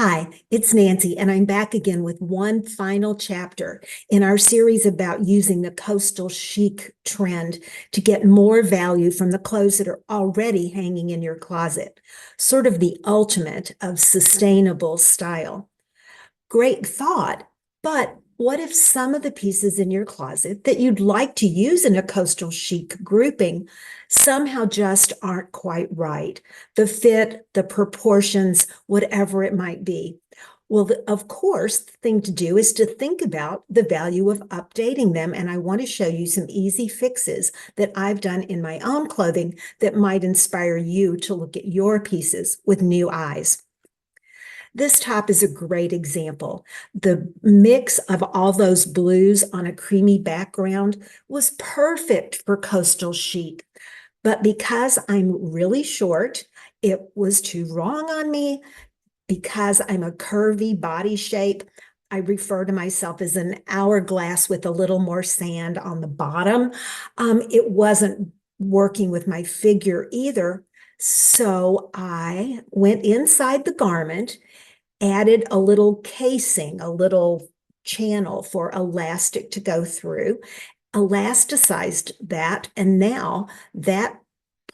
Hi, it's Nancy, and I'm back again with one final chapter in our series about using the coastal chic trend to get more value from the clothes that are already hanging in your closet, sort of the ultimate of sustainable style. Great thought, but what if some of the pieces in your closet that you'd like to use in a coastal chic grouping somehow just aren't quite right? The fit, the proportions, whatever it might be. Well, of course, the thing to do is to think about the value of updating them. And I want to show you some easy fixes that I've done in my own clothing that might inspire you to look at your pieces with new eyes. This top is a great example. The mix of all those blues on a creamy background was perfect for coastal chic. But because I'm really short, it was too wrong on me. Because I'm a curvy body shape, I refer to myself as an hourglass with a little more sand on the bottom. It wasn't working with my figure either. So I went inside the garment, added a little casing, a little channel for elastic to go through, elasticized that, and now that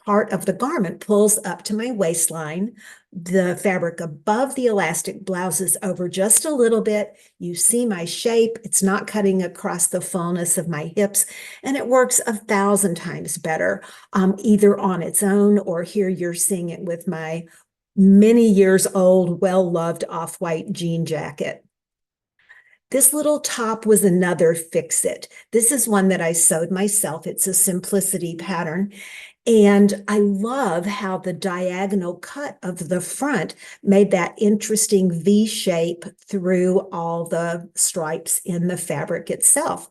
part of the garment pulls up to my waistline. The fabric above the elastic blouses over just a little bit. You see my shape. It's not cutting across the fullness of my hips, and it works 1,000 times better, either on its own or here you're seeing it with my many years old, well-loved off-white jean jacket. This little top was another fix-it. This is one that I sewed myself. It's a simplicity pattern. And I love how the diagonal cut of the front made that interesting V shape through all the stripes in the fabric itself.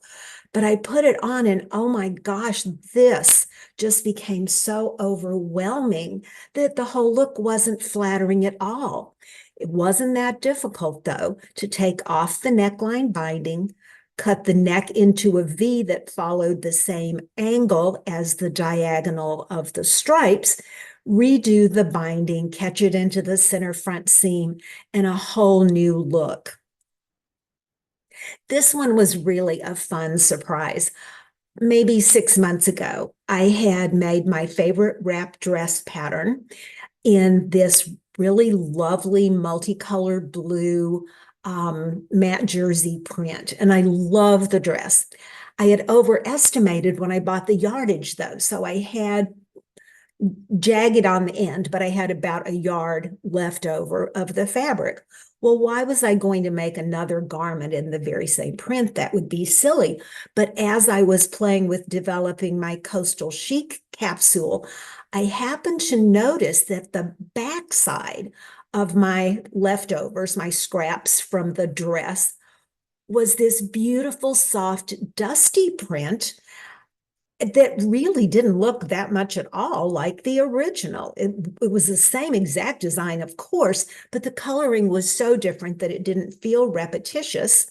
But I put it on and oh my gosh, this just became so overwhelming that the whole look wasn't flattering at all. It wasn't that difficult though to take off the neckline binding, cut the neck into a V that followed the same angle as the diagonal of the stripes, redo the binding, catch it into the center front seam, and a whole new look. This one was really a fun surprise. Maybe 6 months ago, I had made my favorite wrap dress pattern in this really lovely multicolored blue matte jersey print. And I love the dress. I had overestimated when I bought the yardage though. So I had jagged on the end, but I had about a yard left over of the fabric. Well, why was I going to make another garment in the very same print? That would be silly. But as I was playing with developing my Coastal Chic capsule, I happened to notice that the backside of my leftovers, my scraps from the dress, was this beautiful, soft, dusty print that really didn't look that much at all like the original. It was the same exact design, of course, but the coloring was so different that it didn't feel repetitious.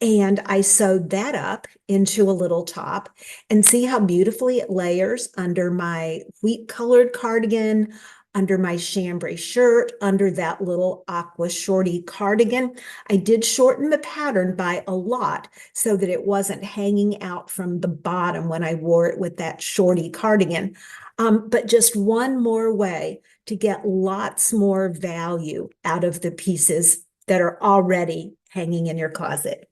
And I sewed that up into a little top and see how beautifully it layers under my wheat colored cardigan, under my chambray shirt, under that little aqua shorty cardigan. I did shorten the pattern by a lot so that it wasn't hanging out from the bottom when I wore it with that shorty cardigan. But just one more way to get lots more value out of the pieces that are already hanging in your closet.